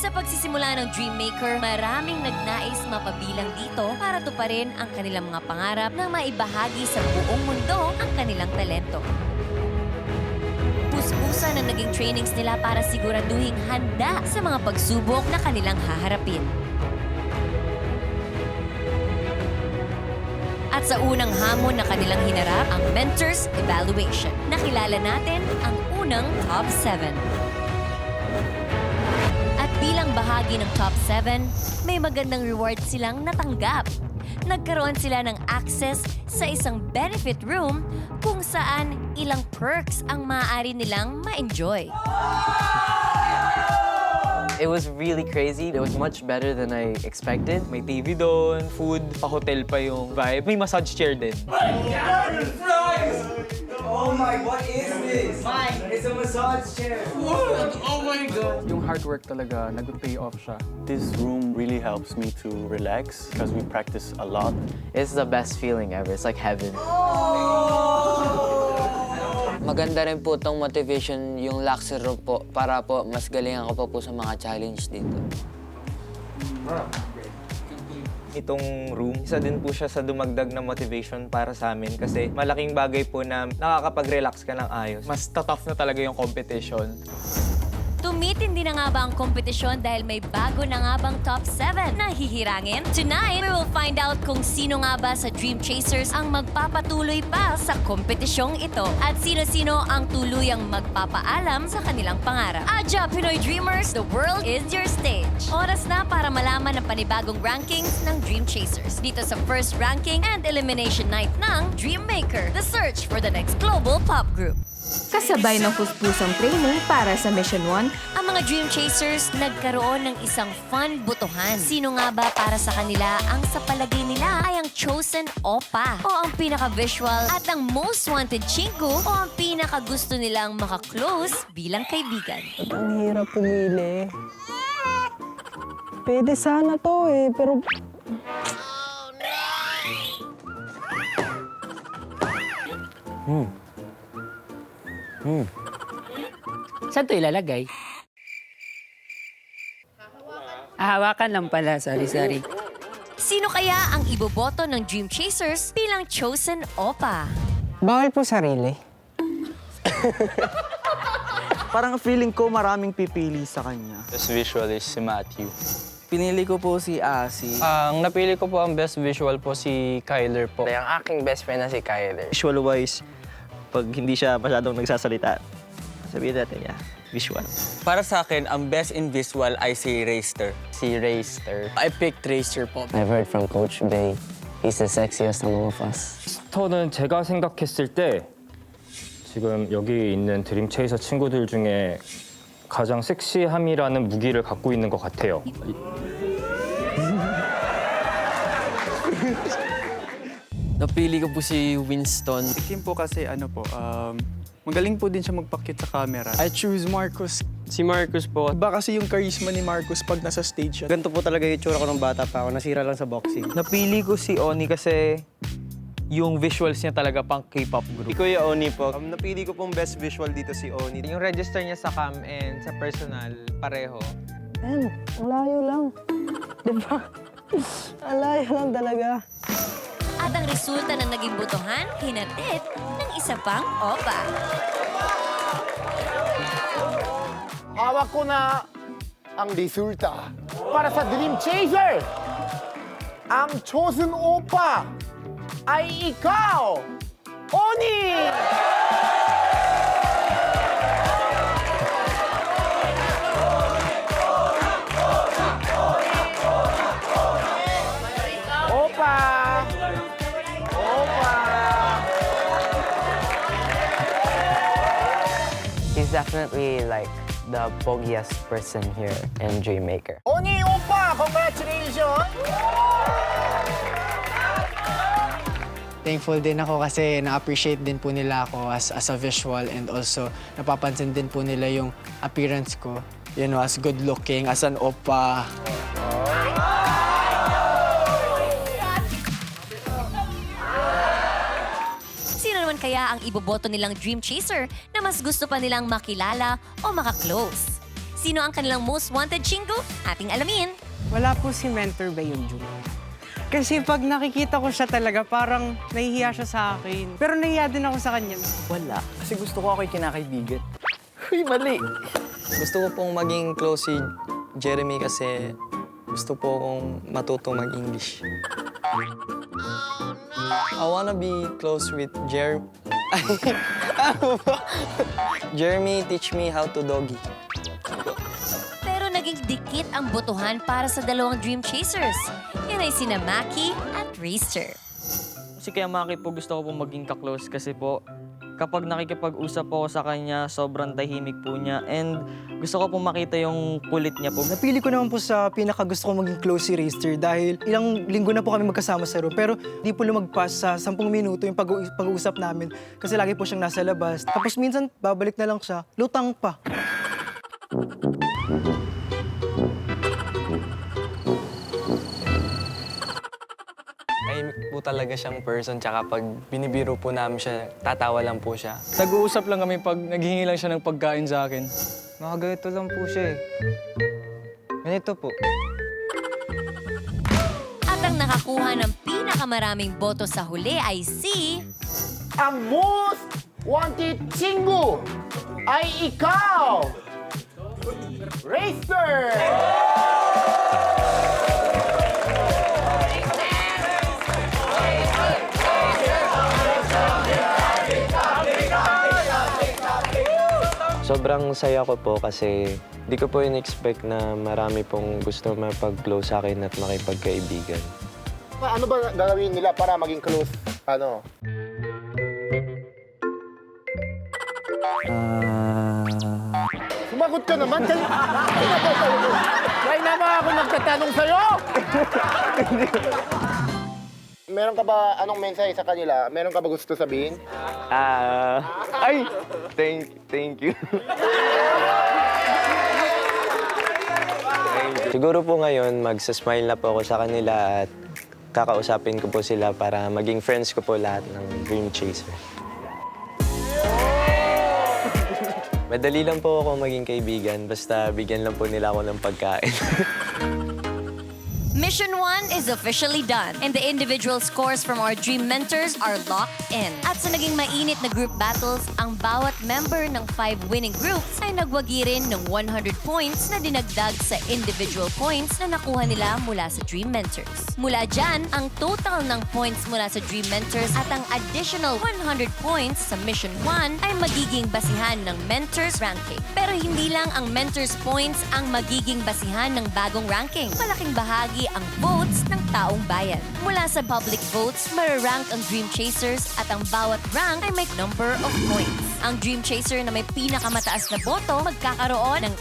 Sa pagsisimula ng Dreammaker, maraming nagnais mapabilang dito para tuparin ang kanilang mga pangarap na maibahagi sa buong mundo ang kanilang talento. Puspusan ang naging trainings nila para siguraduhing handa sa mga pagsubok na kanilang haharapin. At sa unang hamon na kanilang hinarap, ang Mentors Evaluation. Nakilala natin ang unang Top 7. At bilang bahagi ng Top 7, may magandang reward silang natanggap. Nagkaroon sila ng access sa isang benefit room kung saan ilang perks ang maaari nilang ma-enjoy. It was really crazy. It was much better than I expected. May TV doon, food, pa-hotel pa yung vibe. May massage chair din. Oh my, what is this? Mine, it's a massage chair. Oh my God! Yung hard work talaga, nag-pay off siya. This room really helps me to relax because we practice a lot. It's the best feeling ever. It's like heaven. Maganda rin po itong motivation yung Luxury Room po para po mas galingan ko pa po sa mga challenge dito. Itong room, isa din po siya sa dumagdag na motivation para sa amin kasi malaking bagay po na nakakapag-relax ka ng ayos. Mas tough na talaga yung competition. Tumitindi na nga ba ang kompetisyon dahil may bago na nga bang Top 7 na hihirangin? Tonight, we will find out kung sino nga ba sa Dream Chasers ang magpapatuloy pa sa kompetisyong ito at sino-sino ang tuluyang magpapaalam sa kanilang pangarap. Adya Pinoy Dreamers, the world is your stage. Oras na para malaman ang panibagong rankings ng Dream Chasers dito sa first ranking and elimination night ng Dreammaker, the search for the next global pop group. Kasabay ng puspusang training para sa Mission 1, Ang mga Dream Chasers nagkaroon ng isang fun butuhan. Sino nga ba para sa kanila ang sa palagay nila ay ang chosen opa o ang pinaka-visual at ang most wanted chinko o ang pinaka-gusto nilang maka-close bilang kaibigan. Ang hirap pumili. Pwede sana to eh, pero... Saan ito ilalagay? Hawakan lang pala. Sorry. Sino kaya ang iboboto ng Dream Chasers bilang chosen opa? Bawal po sarili. Parang feeling ko maraming pipili sa kanya. Best visual is si Matthew. Pinili ko po si Asi. Ang napili ko po ang best visual po si Kyler po. Ang aking best friend na si Kyler. Visual-wise, pag hindi siya masyadong nagsasalita, sabihin natin niya, visual. Para sa akin, ang best in visual ay si Raster. Si Raster. I picked Raster po. I've heard from Coach Bay. He's the sexiest among of us. 스터는 제가 생각했을 때 지금 여기 있는 드림 체이서 친구들 중에 가장 섹시함이라는 무기를 갖고 있는 것 같아요. Napili ko po si Winston. Si Kim po kasi magaling po din siya magpakit sa camera. I choose Marcus. Si Marcus po. Iba kasi yung charisma ni Marcus pag nasa stage siya. Ganito po talaga yung tsura ko nung bata pa ako. Nasira lang sa boxing. Napili ko si Oni kasi yung visuals niya talaga pang K-pop group. Si Kuya Oni po. Napili ko pong best visual dito si Oni. Yung register niya sa cam and sa personal, pareho. Ayan, ang layo lang. Diba? Ang layo lang talaga. At ang resulta ng naging butuhan, hinatid ng isa pang opa. Hawak ko na ang resulta para sa Dream Chaser. Ang chosen opa ay ikaw, Oni! Opa! Opa! He's definitely like the pogiest person here in Dreammaker. Oni Opa! Congratulations! Thankful din ako kasi na-appreciate din po nila ako as a visual and also napapansin din po nila yung appearance ko. You know, as good looking, as an oppa. Sino naman kaya ang iboboto nilang Dream Chaser na mas gusto pa nilang makilala o maka-close? Sino ang kanilang most wanted chingu? Ating alamin. Wala po si Mentor Bayunjung. Kasi pag nakikita ko siya talaga, parang nahihiya siya sa akin. Pero nahihiya din ako sa kanya. Wala. Kasi gusto ko ako'y kinakaibigan. Uy, mali. Gusto ko pong maging close si Jeremy kasi gusto po akong matuto mag-English. I wanna be close with Jeremy, teach me how to doggy. Pero naging dikit ang botohan para sa dalawang Dream Chasers. Yan ay sina Maki at Reister. Kasi kaya Maki po gusto ko po maging ka-close kasi po kapag nakikipag-usap po ako sa kanya, sobrang tahimik po niya and gusto ko po makita yung kulit niya po. Napili ko naman po sa pinaka-gusto ko maging close si Reister dahil ilang linggo na po kami magkasama sa room. Pero di po lumagpas sa 10 minuto yung pag-uusap namin kasi lagi po siyang nasa labas. Tapos minsan babalik na lang siya, lutang pa. Tahimik po talaga siyang person, tsaka pag binibiro po namin siya, tatawa lang po siya. Nag-uusap lang kami pag naghihingi lang siya ng pagkain sa akin. Mga ganito lang po siya eh. Ganito po. At ang nakakuha ng pinakamaraming boto sa huli ay si... Ang most wanted chingu ay ikaw! Reister! Sobrang saya ko po kasi di ko po in-expect na marami pong gusto mapag-close sa akin at makipagkaibigan. Ano ba gagawin nila para maging close? Ano? Sumagot ka naman. Kaya naman ako nagtatanong sa'yo! Meron ka ba, anong mensahe sa kanila? Meron ka ba gusto sabihin? Ay! Thank you. Siguro po ngayon, magsasmile na po ako sa kanila at kakausapin ko po sila para maging friends ko po lahat ng Dream Chaser. Madali lang po ako maging kaibigan, basta bigyan lang po nila ako ng pagkain. Mission 1 is officially done and the individual scores from our Dream Mentors are locked in. At sa naging mainit na group battles, ang bawat member ng 5 winning groups ay nagwagi rin ng 100 points na dinagdag sa individual points na nakuha nila mula sa Dream Mentors. Mula dyan, ang total ng points mula sa Dream Mentors at ang additional 100 points sa Mission 1 ay magiging basihan ng Mentors ranking. Pero hindi lang ang Mentors points ang magiging basihan ng bagong ranking. Malaking bahagi ang votes ng taong bayan. Mula sa public votes, mararank ang Dream Chasers at ang bawat rank ay may number of points. Ang Dream Chaser na may pinakamataas na boto magkakaroon ng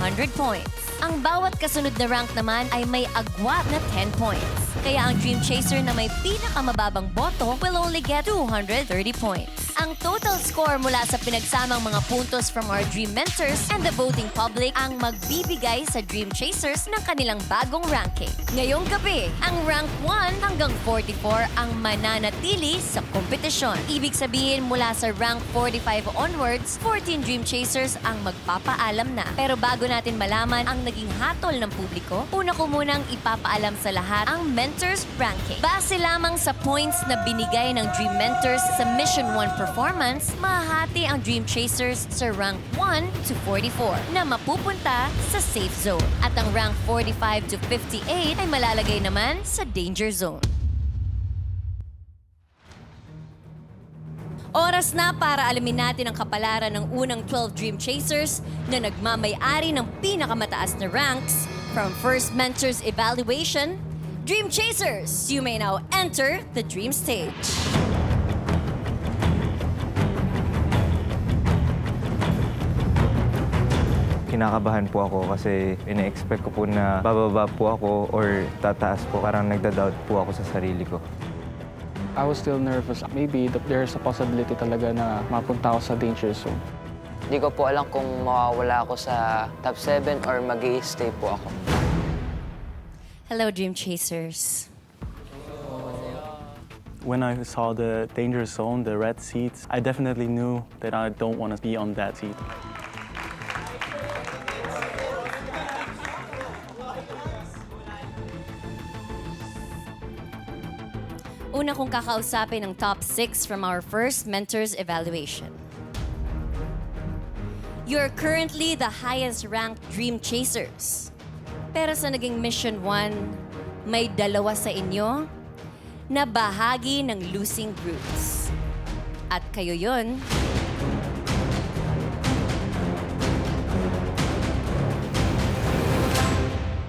800 points. Ang bawat kasunod na rank naman ay may agwat na 10 points. Kaya ang Dream Chaser na may pinakamababang boto will only get 230 points. Ang total score mula sa pinagsamang mga puntos from our Dream Mentors and the voting public ang magbibigay sa Dream Chasers ng kanilang bagong ranking. Ngayong gabi, ang rank 1 hanggang 44 ang mananatili sa kompetisyon. Ibig sabihin mula sa rank 45 onwards, 14 Dream Chasers ang magpapaalam na. Pero bago natin malaman ang naging hatol ng publiko, una ko munang ipapaalam sa lahat ang Mentors ranking. Base lamang sa points na binigay ng Dream Mentors sa Mission 1 performance, mahati ang Dream Chasers sa rank 1 to 44 na mapupunta sa safe zone. At ang rank 45 to 58 ay malalagay naman sa danger zone. Oras na para alamin natin ang kapalaran ng unang 12 Dream Chasers na nagmamay-ari ng pinakamataas na ranks. From first Mentors evaluation, Dream Chasers, you may now enter the Dream Stage. Kinakabahan po ako kasi ina-expect ko po na bababa po ako or tataas po. Parang nagda-doubt po ako sa sarili ko. I was still nervous. Maybe there's a possibility talaga na mapunta ako sa danger zone. Hindi ko po alam kung mawawala ako sa top 7 or mag-i-stay po ako. Hello, Dream Chasers. When I saw the danger zone, the red seats, I definitely knew that I don't want to be on that seat. Una kong kakausapin ang top 6 from our first Mentors Evaluation. You're currently the highest-ranked Dream Chasers. Pero sa naging Mission 1, may dalawa sa inyo na bahagi ng losing groups. At kayo yun,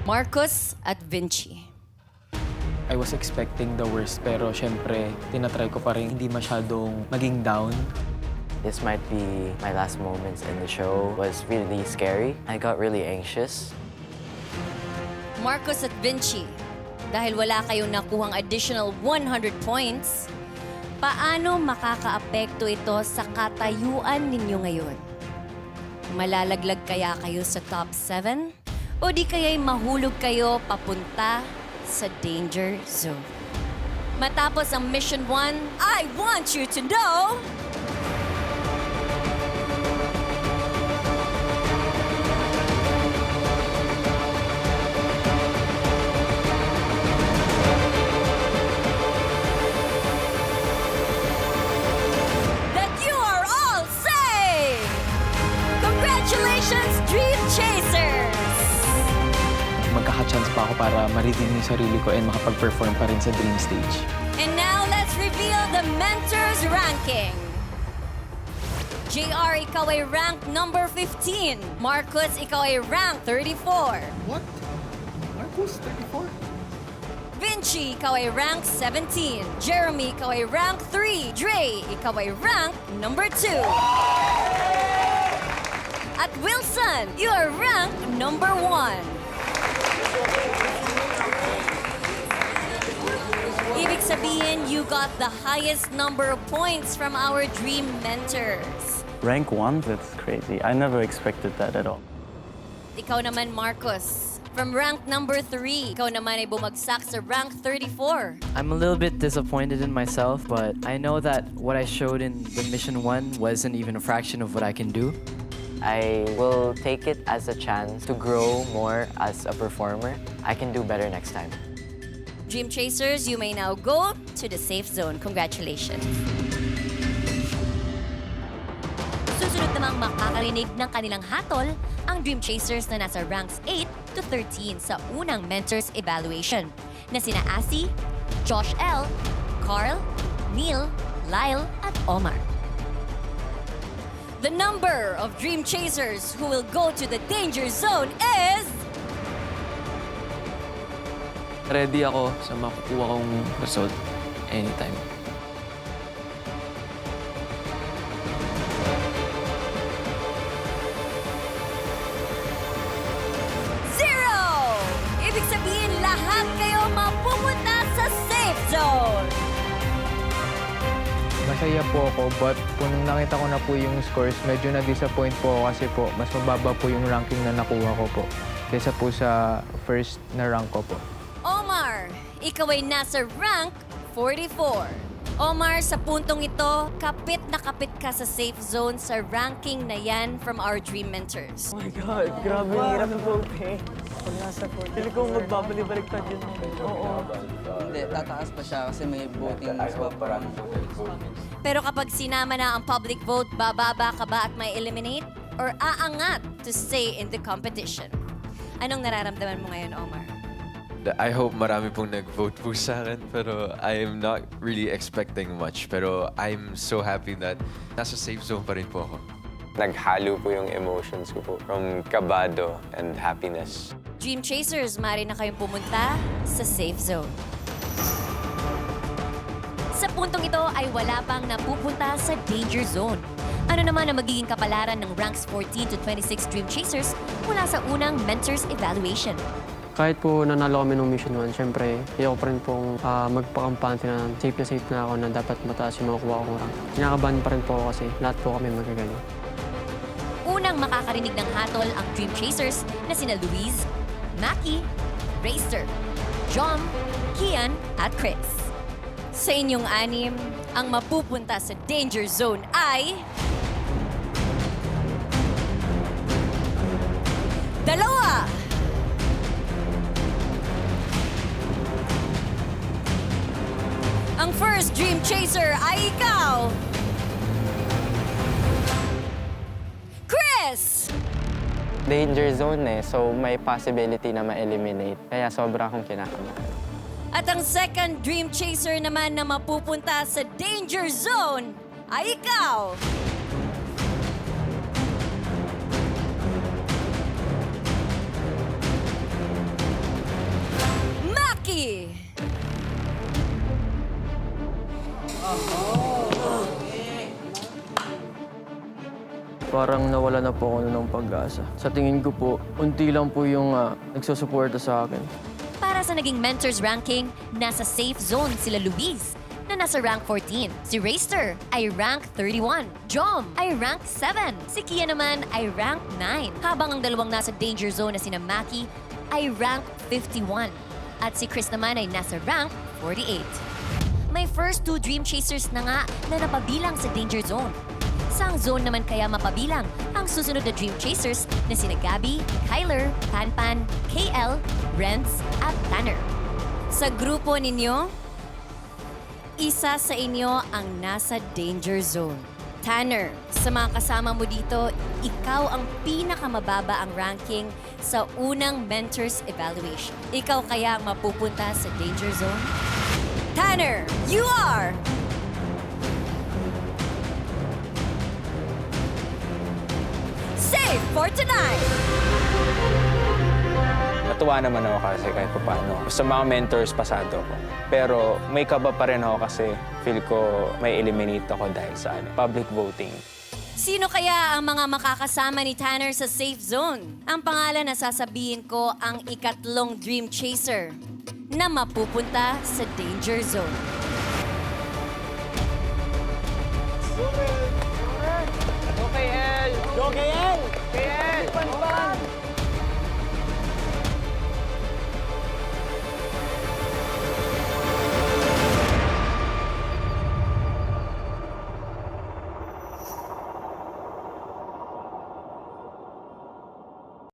Marcos at Vinci. I was expecting the worst, pero syempre, tinatry ko pa rin hindi masyadong maging down. This might be my last moments in the show. It was really scary. I got really anxious. Marcos at Vinci, dahil wala kayong nakuhang additional 100 points, paano makakaapekto ito sa katayuan ninyo ngayon? Malalaglag kaya kayo sa top 7? O di kaya'y mahulog kayo papunta sa danger zone? Matapos ang Mission 1, I want you to know... that you are all safe! Congratulations, Dream Chasers! Magkaka-chance pa ako para ma-redeem yung sarili ko and makapag-perform pa rin sa Dream Stage. And now, let's reveal the Mentors ranking. JR, ikaw ay ranked number 15. Marcos, ikaw ay ranked 34. What? Marcos, 34? Vinci, ikaw ay ranked 17. Jeremy, ikaw ay ranked 3. Dre, ikaw ay ranked number 2. At Wilson, you are ranked number 1. Ibig sabihin, you got the highest number of points from our Dream Mentors. Rank 1? That's crazy. I never expected that at all. Ikaw naman, Marcos. From rank number 3, ikaw naman ay bumagsak sa rank 34. I'm a little bit disappointed in myself, but I know that what I showed in the Mission 1 wasn't even a fraction of what I can do. I will take it as a chance to grow more as a performer. I can do better next time. Dream Chasers, you may now go to the safe zone. Congratulations. Susunod namang makakarinig ng kanilang hatol ang Dream Chasers na nasa ranks 8 to 13 sa unang Mentors Evaluation na sina Asi, Josh L, Carl, Neil, Lyle at Omar. The number of Dream Chasers who will go to the danger zone is... Ready ako sa makukuha kong result anytime. Zero! Ibig sabihin, lahat kayo mapupunta sa safe zone! Masaya po ako, but kung nakita ko na po yung scores, medyo na-disappoint po ako kasi po mas mababa po yung ranking na nakuha ko po kaysa po sa first na rank ko po. Omar, ikaw ay nasa rank 44. Omar, sa puntong ito, kapit na kapit ka sa safe zone sa ranking na yan from our Dream Mentors. Oh my God, grabe yung hirap ng voting. Pag nasa 40, pili ko magbabalik-baliktad yun. Oo. Hindi, tataas pa siya kasi may voting swap parang. Pero kapag sinama na ang public vote, bababa ka ba at may eliminate? Or aangat to stay in the competition? Anong nararamdaman mo ngayon, Omar? I hope marami pong nag-vote po sa akin, pero I am not really expecting much. Pero I'm so happy that nasa safe zone pa rin po ako. Naghalo po yung emotions ko po, from kabado and happiness. Dream Chasers, maaari na kayong pumunta sa safe zone. Sa puntong ito ay wala pang napupunta sa danger zone. Ano naman ang magiging kapalaran ng ranks 14 to 26 Dream Chasers mula sa unang Mentors Evaluation? Kahit po nanalo kami ng Mission 1, syempre, ayoko pa rin pong magpakampante na safe na ako na dapat mataas yung makukuha kong rank. Kinakabahan pa rin po ako kasi lahat po kami magagaling. Unang makakarinig ng hatol ang Dream Chasers na sina Luis, Maki, Racer, Jom, Kian at Chris. Sa inyong anim, ang mapupunta sa danger zone ay... Dalawa! Ang first first Dream Chaser ay ikaw, Chris! Danger zone so may possibility na ma-eliminate. Kaya sobra akong kinakabahan. At ang second Dream Chaser naman na mapupunta sa Danger Zone ay ikaw, Maki! Parang nawala na po ako ng pag-asa. Sa tingin ko po, unti lang po yung nagsusuporta sa akin. Para sa naging mentors ranking, nasa safe zone sila Luis na nasa rank 14. Si Raster ay rank 31. Jom ay rank 7. Si Kia naman ay rank 9. Habang ang dalawang nasa danger zone na sina Maki ay rank 51. At si Chris naman ay nasa rank 48. May first 2 Dream Chasers na nga na napabilang sa danger zone. Saang zone naman kaya mapabilang ang susunod na Dream Chasers na sina Gabby, Kyler, Panpan, KL, Renz at Tanner? Sa grupo ninyo, isa sa inyo ang nasa danger zone. Tanner, sa mga kasama mo dito, ikaw ang pinakamababa ang ranking sa unang mentors evaluation. Ikaw kaya ang mapupunta sa danger zone? Tanner, you are safe for tonight! Natuwa naman ako kasi kahit paano. Sa mga mentors, pasado ako. Pero may kaba pa rin ako kasi feel ko may eliminate ako dahil sa public voting. Sino kaya ang mga makakasama ni Tanner sa safe zone? Ang pangalan na sasabihin ko ang ikatlong Dream Chaser na mapupunta sa danger zone. Go KL! Go KL! KL!